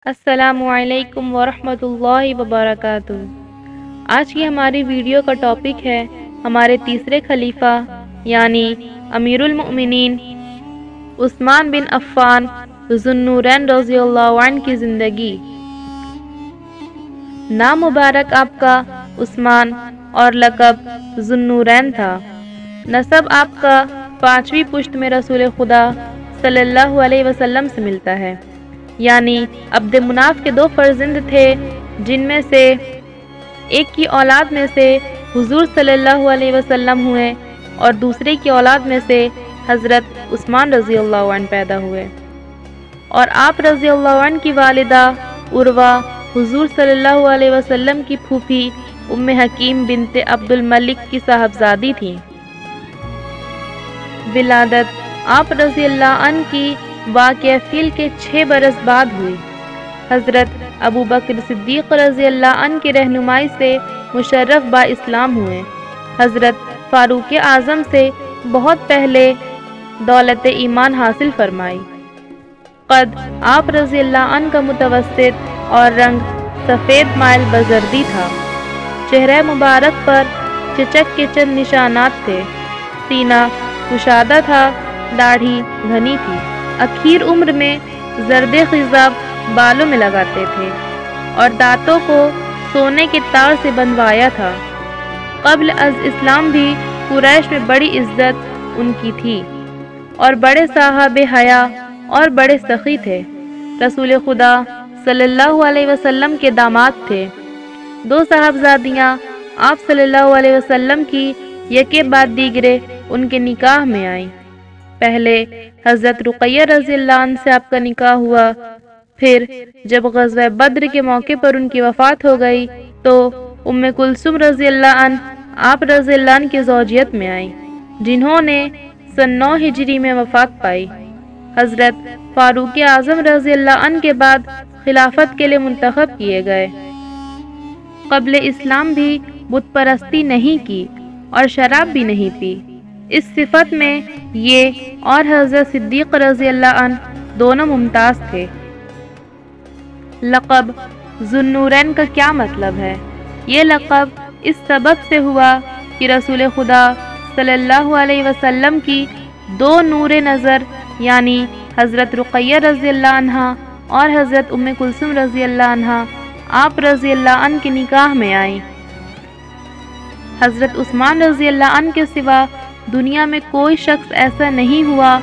السلام علیکم ورحمۃ اللہ وبرکاتہ۔ آج کی ہماری ویڈیو کا ٹاپک ہے ہمارے تیسرے خلیفہ یعنی امیر المؤمنین عثمان بن عفان ذو النورین رضی اللہ عنہ کی زندگی۔ نام مبارک آپ کا عثمان اور لقب ذو النورین تھا۔ نسب آپ کا 5ویں پشت میں رسول خدا صلی اللہ علیہ وسلم سے ملتا ہے، یعنی عبد مناف کے 2 فرزند تھے، جن میں سے ایک کی اولاد میں سے حضور صلی اللہ علیہ وسلم ہوئے اور دوسرے کی اولاد میں سے حضرت عثمان رضی اللہ عنہ پیدا ہوئے، اور آپ رضی اللہ عنہ کی والدہ عروہ حضور صلی اللہ علیہ وسلم کی پھوپھی ام حکیم بنت عبد الملک کی صاحبزادی تھیں۔ ولادت آپ رضی اللہ عنہ کی واقعہ فیل کے 6 برس بعد ہوئی۔ حضرت ابو بکر صدیق رضی اللہ عنہ کی رہنمائی سے مشرف با اسلام ہوئے۔ حضرت فاروق اعظم سے بہت پہلے دولت ایمان حاصل فرمائی۔ قد آپ رضی اللہ عنہ کا متوسط اور رنگ سفید مائل بزردی تھا۔ چہرہ مبارک پر چچک کے چند نشانات تھے۔ سینہ کشادہ تھا، داڑھی گھنی تھی۔ اخیر عمر میں زرد خضاب بالوں میں لگاتے تھے اور دانتوں کو سونے کے تار سے بنوایا تھا۔ قبل از اسلام بھی قریش میں بڑی عزت ان کی تھی اور بڑے صاحب حیا اور بڑے سخی تھے۔ رسول خدا صلی اللہ علیہ وسلم کے داماد تھے۔ 2 صاحبزادیاں آپ صلی اللہ علیہ وسلم کی یکے بعد دیگرے ان کے نکاح میں آئیں۔ پہلے حضرت رقیہ رضی اللہ عنہ سے آپ کا نکاح ہوا، پھر جب غزوہ بدر کے موقع پر ان کی وفات ہو گئی تو ام کلثوم رضی اللہ عنہ آپ رضی اللہ عنہ کی زوجیت میں آئیں، جنہوں نے سن 9 ہجری میں وفات پائی۔ حضرت فاروق اعظم رضی اللہ عنہ کے بعد خلافت کے لیے منتخب کیے گئے۔ قبل اسلام بھی بت پرستی نہیں کی اور شراب بھی نہیں پی۔ اس صفت میں یہ اور حضرت صدیق رضی اللہ عنہ دونوں ممتاز تھے۔ لقب ذو النورین کا کیا مطلب ہے؟ یہ لقب اس سبب سے ہوا کہ رسول خدا صلی اللہ علیہ وسلم کی 2 نور نظر یعنی حضرت رقیہ رضی اللہ عنہ اور حضرت ام کلثوم رضی اللہ عنہ آپ رضی اللہ عنہ کے نکاح میں آئیں۔ حضرت عثمان رضی اللہ عنہ کے سوا دنیا میں کوئی شخص ایسا نہیں ہوا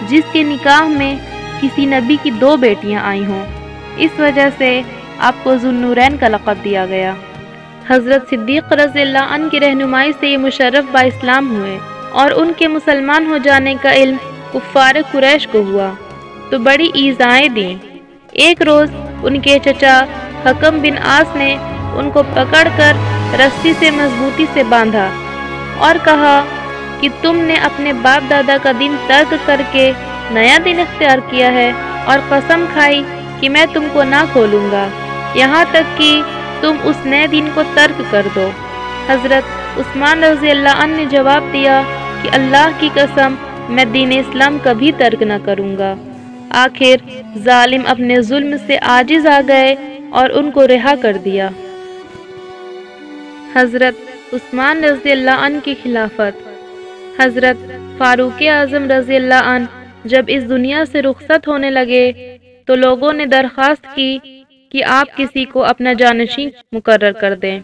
جس کے نکاح میں کسی نبی کی 2 بیٹیاں آئی ہوں، اس وجہ سے آپ کو ذو النورین کا لقب دیا گیا۔ حضرت صدیق رضی اللہ عنہ کی رہنمائی سے یہ مشرف با اسلام ہوئے اور ان کے مسلمان ہو جانے کا علم کفار قریش کو ہوا تو بڑی ایذائیں دیں۔ ایک روز ان کے چچا حکم بن عاص نے ان کو پکڑ کر رسی سے مضبوطی سے باندھا اور کہا کہ تم نے اپنے باپ دادا کا دین ترک کر کے نیا دین اختیار کیا ہے، اور قسم کھائی کہ میں تم کو نہ کھولوں گا یہاں تک کہ تم اس نئے دین کو ترک کر دو۔ حضرت عثمان رضی اللہ عنہ نے جواب دیا کہ اللہ کی قسم میں دین اسلام کبھی ترک نہ کروں گا۔ آخر ظالم اپنے ظلم سے عاجز آ گئے اور ان کو رہا کر دیا۔ حضرت عثمان رضی اللہ عنہ کی خلافت۔ حضرت فاروق اعظم رضی اللہ عنہ جب اس دنیا سے رخصت ہونے لگے تو لوگوں نے درخواست کی کہ آپ کسی کو اپنا جانشین مقرر کر دیں،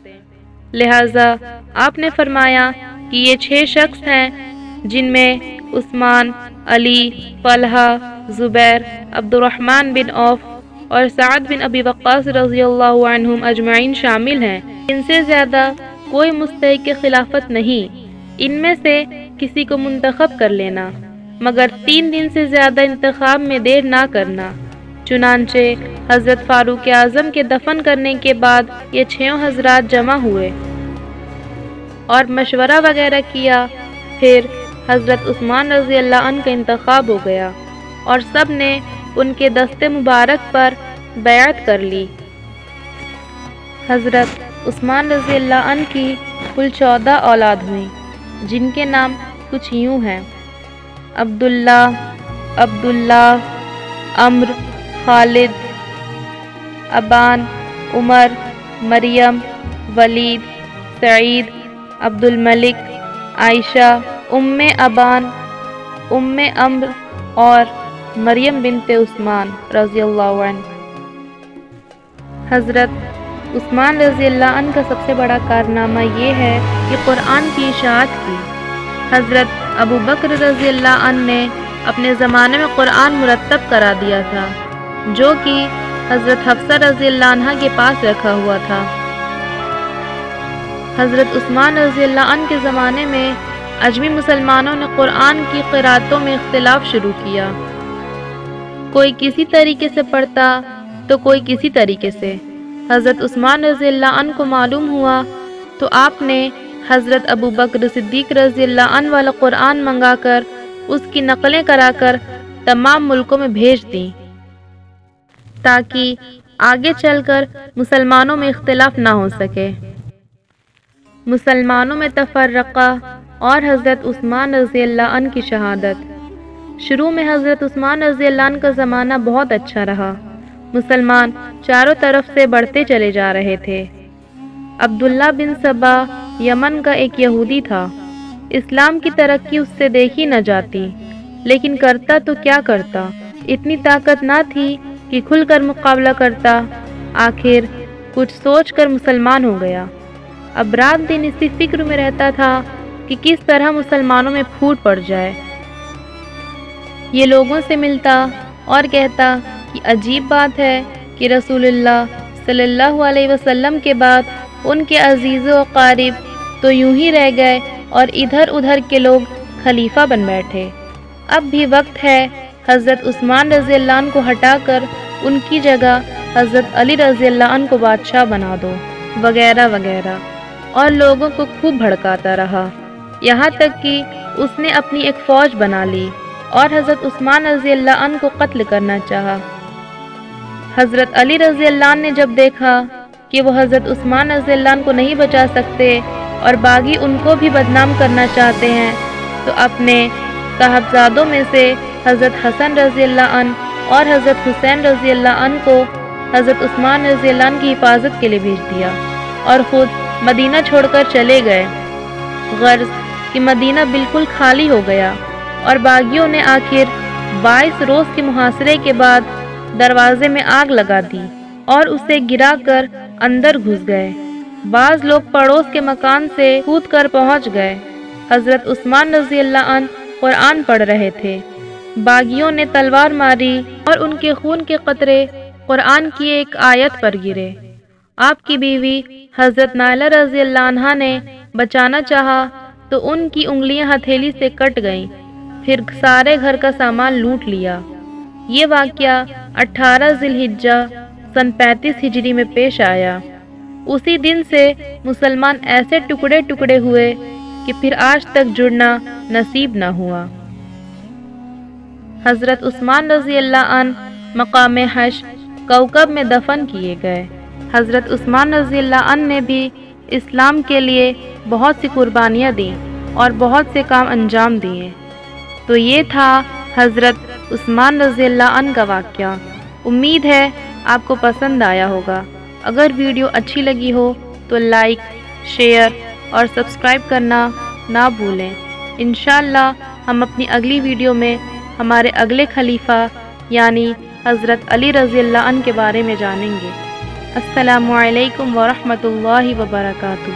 لہٰذا آپ نے فرمایا کہ یہ 6 شخص ہیں، جن میں عثمان، علی، طلحہ، زبیر، عبد الرحمن بن عوف اور سعد بن ابی وقاص رضی اللہ عنہم اجمعین شامل ہیں۔ ان سے زیادہ کوئی مستحق خلافت نہیں، ان میں سے کسی کو منتخب کر لینا، مگر 3 دن سے زیادہ انتخاب میں دیر نہ کرنا۔ چنانچہ حضرت فاروق اعظم کے دفن کرنے کے بعد یہ 6 حضرات جمع ہوئے اور مشورہ وغیرہ کیا، پھر حضرت عثمان رضی اللہ عنہ کا انتخاب ہو گیا اور سب نے ان کے دست مبارک پر بیعت کر لی۔ حضرت عثمان رضی اللہ عنہ کی کل 14 اولاد ہوئیں، جن کے نام کچھ یوں ہیں: عبداللہ، عمر، خالد، ابان، عمر، مریم، ولید، سعید، عبد الملک، عائشہ، ام ابان، ام امر اور مریم بنت عثمان رضی اللہ عنہ۔ حضرت عثمان رضی اللہ عنہ کا سب سے بڑا کارنامہ یہ ہے کہ قرآن کی اشاعت کی۔ حضرت ابو بکر رضی اللہ عنہ نے اپنے زمانے میں قرآن مرتب کرا دیا تھا، جو کہ حضرت حفصہ رضی اللہ عنہ کے پاس رکھا ہوا تھا۔ حضرت عثمان رضی اللہ عنہ کے زمانے میں اجمی مسلمانوں نے قرآن کی قرأتوں میں اختلاف شروع کیا، کوئی کسی طریقے سے پڑھتا تو کوئی کسی طریقے سے۔ حضرت عثمان رضی اللہ عنہ کو معلوم ہوا تو آپ نے حضرت ابو بکر صدیق رضی اللہ عنہ والا قرآن منگا کر اس کی نقلیں کرا کر تمام ملکوں میں بھیج دیں، تاکہ آگے چل کر مسلمانوں میں اختلاف نہ ہو سکے۔ مسلمانوں میں تفرقہ اور حضرت عثمان رضی اللہ عنہ کی شہادت۔ شروع میں حضرت عثمان رضی اللہ عنہ کا زمانہ بہت اچھا رہا، مسلمان چاروں طرف سے بڑھتے چلے جا رہے تھے۔ عبداللہ بن سبا یمن کا ایک یہودی تھا، اسلام کی ترقی اس سے دیکھی نہ جاتی، لیکن کرتا تو کیا کرتا، اتنی طاقت نہ تھی کہ کھل کر مقابلہ کرتا۔ آخر کچھ سوچ کر مسلمان ہو گیا۔ اب رات دن اسی فکر میں رہتا تھا کہ کس طرح مسلمانوں میں پھوٹ پڑ جائے۔ یہ لوگوں سے ملتا اور کہتا کہ عجیب بات ہے کہ رسول اللہ صلی اللہ علیہ وسلم کے بعد ان کے عزیز و قارب تو یوں ہی رہ گئے اور ادھر ادھر کے لوگ خلیفہ بن بیٹھے۔ اب بھی وقت ہے حضرت عثمان رضی اللہ عنہ کو ہٹا کر ان کی جگہ حضرت علی رضی اللہ عنہ کو بادشاہ بنا دو، وغیرہ وغیرہ، اور لوگوں کو خوب بھڑکاتا رہا، یہاں تک کہ اس نے اپنی ایک فوج بنا لی اور حضرت عثمان رضی اللہ عنہ کو قتل کرنا چاہا۔ حضرت علی رضی اللہ عنہ نے جب دیکھا کہ وہ حضرت عثمان رضی اللہ عنہ کو نہیں بچا سکتے اور باغی ان کو بھی بدنام کرنا چاہتے ہیں، تو اپنے صاحبزادوں میں سے حضرت حسن رضی اللہ عنہ اور حضرت حسین رضی اللہ عنہ کو حضرت عثمان رضی اللہ عنہ کی حفاظت کے لیے بھیج دیا اور خود مدینہ چھوڑ کر چلے گئے۔ غرض کہ مدینہ بالکل خالی ہو گیا اور باغیوں نے آخر 22 روز کے محاصرے کے بعد دروازے میں آگ لگا دی اور اسے گرا کر اندر گھس گئے۔ بعض لوگ پڑوس کے مکان سے کود کر پہنچ گئے۔ حضرت عثمان رضی اللہ عنہ قرآن پڑھ رہے تھے، باغیوں نے تلوار ماری اور ان کے خون کے قطرے قرآن کی ایک آیت پر گرے۔ آپ کی بیوی حضرت نائلہ رضی اللہ عنہا نے بچانا چاہا تو ان کی انگلیاں ہتھیلی سے کٹ گئیں، پھر سارے گھر کا سامان لوٹ لیا۔ یہ واقعہ 18 ذی الحجہ سن 35 ہجری میں پیش آیا۔ اسی دن سے مسلمان ایسے ٹکڑے ٹکڑے ہوئے کہ پھر آج تک جڑنا نصیب نہ ہوا۔ حضرت عثمان رضی اللہ عنہ مقام حش کوکب میں دفن کیے گئے۔ حضرت عثمان رضی اللہ عنہ نے بھی اسلام کے لیے بہت سی قربانیاں دیں اور بہت سے کام انجام دیے۔ تو یہ تھا حضرت عثمان رضی اللہ عنہ کا واقعہ۔ امید ہے آپ کو پسند آیا ہوگا۔ اگر ویڈیو اچھی لگی ہو تو لائک، شیئر اور سبسکرائب کرنا نہ بھولیں۔ انشاءاللہ ہم اپنی اگلی ویڈیو میں ہمارے اگلے خلیفہ یعنی حضرت علی رضی اللہ عنہ کے بارے میں جانیں گے۔ السلام علیکم ورحمۃ اللہ وبرکاتہ۔